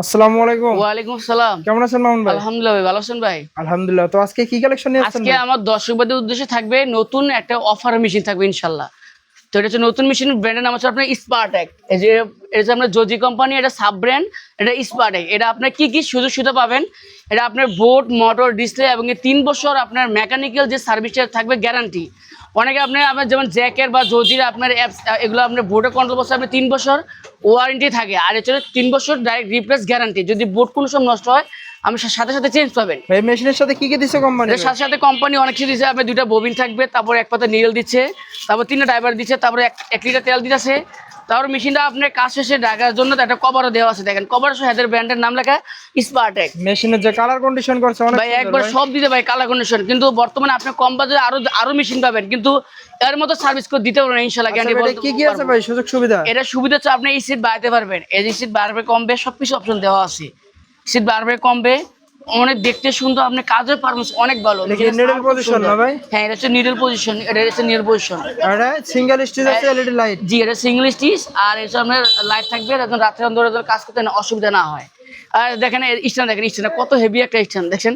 আসসালামু আলাইকুম। ওয়ালাইকুম আসসালাম। কেমন আছেন মামুন ভাই? আলহামদুলিল্লাহ ভাই, ভালো আছেন ভাই? আলহামদুলিল্লাহ। তো আজকে কি কালেকশন নিয়ে আসছেন আজকে ভাই? আমার দর্শকদের উদ্দেশ্যে থাকবে নতুন একটা অফার মেশিন থাকবে ইনশাল্লাহ। তো এটা হচ্ছে নতুন মেশিন, ব্র্যান্ডের নাম হচ্ছে আপনার স্পার্টেক। এই যে এটা হচ্ছে আপনার জজি কোম্পানি, এটা সাব ব্র্যান্ড, এটা স্পার্টেক। এটা আপনার কি কি সুযোগ সুবিধা পাবেন, এটা আপনার বোর্ড, মোটর, ডিসপ্লে এবং 3 বছর আপনার মেকানিক্যাল যে সার্ভিসটা থাকবে গ্যারান্টি। অনেকে আপনার যেমন জ্যাকের বা জজির আপনার অ্যাপস এগুলো আপনার বোর্ডে কন্ট্রোল বসে আপনার 3 বছর ওয়ারেন্টি থাকে, আর এটা 3 বছর ডাইরেক্ট রিপ্লেস গ্যারান্টি। যদি বোর্ড কোনো সময় নষ্ট হয় আমি সাথে সাথে চেঞ্জ পাবেন। এই মেশিনের সাথে কি কি দিছে কোম্পানি? এর সাথে সাথে কোম্পানি অনেক কিছু দিচ্ছে। আপনার 2টা ববিন থাকবে, তারপর এক পাতা নিডল দিচ্ছে, তারপর 3টা ড্রাইভার দিচ্ছে, তারপরে 1 লিটার তেল দিতেছে। তারপর মেশিনটা আপনার কাজ শেষে ঢাকার জন্য একটা কভারও দেওয়া আছে। দেখেন কভার সহ এদের ব্র্যান্ডের নাম লেখা স্পার্টেক। মেশিনের যে কালার কন্ডিশন করছে অনেক ভাই সুন্দর একবার ভাই। সব দিতে ভাই কালার কন্ডিশন, কিন্তু বর্তমানে আপনি কম বাজেটে আরো মেশিন পাবেন, কিন্তু এর মতো সার্ভিস করে দিতে পারবেন ইনশাআল্লাহ, আচ্ছা গ্যারান্টি ভাই, বলতে কি কি আছে পারবো। ভাই সুযোগ সুবিধা? এটা সুবিধা হচ্ছে আপনি এই সিট বাড়াতে পারবেন, এই সিট বাড়বে কমবে সবকিছু অপশন দেওয়া আছে। সিট বাড়বে কমবে, অনেক দেখতে সুন্দর, আপনি কাজের পারফরম্যান্স অনেক ভালো। এটা কি নিডল পজিশন না ভাই? হ্যাঁ, এটা হচ্ছে নিডল পজিশন, এটা হচ্ছে নিডল পজিশন। আর এটা সিঙ্গেল স্টিচ আছে, এলইডি লাইট। জি, এটা সিঙ্গেল স্টিচ, আর এটা আপনার লাইট থাকবে, এখন রাত্রে অন্ধকারে কাজ করতে অসুবিধা না হয়। আর দেখেন স্ট্যান্ড, দেখেন স্ট্যান্ড কত হেভি একটা স্ট্যান্ড, দেখছেন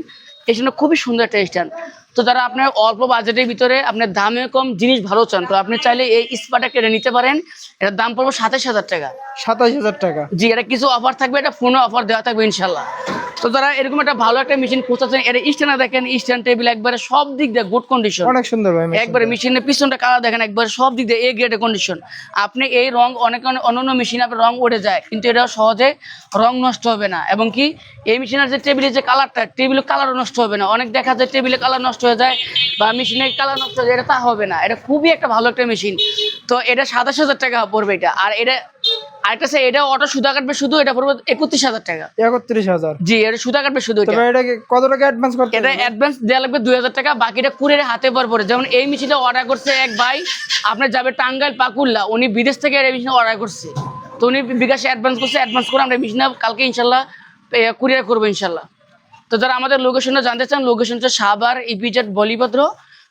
স্ট্যান্ড খুবই সুন্দর একটা স্ট্যান্ড। তো যারা আপনার অল্প বাজেটের ভিতরে আপনার দামে কম জিনিস ভালো চান, তো আপনি চাইলে এই স্পাটা কেটে নিতে পারেন। এটার দাম পড়বে 27,000 টাকা। 27,000 টাকা। জি, এটা কিছু অফার থাকবে, এটা ফোনে অফার দেওয়া থাকবে ইনশাল্লাহ। তো যারা এরকম একটা ভালো একটা মেশিন খুঁজতেছেন, এটা স্ট্যান্ড দেখেন, স্ট্যান্ড টেবিল একবারে সব দিক দিয়ে গুড কন্ডিশন, অনেক সুন্দর ভাই একবারে মেশিনের পিছনটা কালার দেখেন, একবারে সব দিক দিয়ে এ গ্রেডের কন্ডিশন। আপনি এই রং অন্যান্য মেশিন আপনার রং উঠে যায়, কিন্তু এটা সহজে রং নষ্ট হবে না। এবং কি এই মেশিনের যে টেবিলের যে কালারটা, টেবিলের কালারও নষ্ট হবে না। অনেক দেখা যায় টেবিলের কালার নষ্ট হয়ে যায় বা মেশিনের কালার নষ্ট হয়ে যায়, এটা তা হবে না। এটা খুবই একটা ভালো একটা মেশিন। তো এটা 27,000 টাকা পড়বে এটা। আর এটা আরেকটা আছে, এটা অটো সুতা কাটবে শুধু, এটা পড়বে 31,000 টাকা। 31,000? জি, এটা সুতা কাটবে শুধু। তবে এটাকে কত টাকা অ্যাডভান্স করতে এটা হবে? অ্যাডভান্স দেওয়া লাগবে 2,000 টাকা, বাকিটা কুরিয়ারে হাতে পরে। যেমন এই মেশিনটা অর্ডার করছে এক ভাই, আপনার যাবে টাঙ্গাইল পাকুল্লা, উনি বিদেশ থেকে এই মেশিন অর্ডার করছে। তো উনি বিকাশে অ্যাডভান্স করছে, অ্যাডভান্স করে আমরা মেশিনটা কালকে ইনশাল্লাহ কুরিয়ার করবো ইনশাল্লাহ। তো যারা আমাদের লোকেশনটা জানতে চান, লোকেশন হচ্ছে Savar EPZ Balibhadra,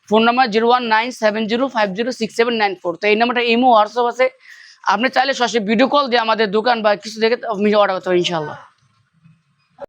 phone number 01970506794। তো এই নাম্বারটা ইমো হোয়াটসঅ্যাপ আছে, আপনি চাইলে সরাসরি ভিডিও কল দিয়ে আমাদের দোকান বা কিছু দেখে অর্ডার করতে পারেন ইনশাল্লাহ।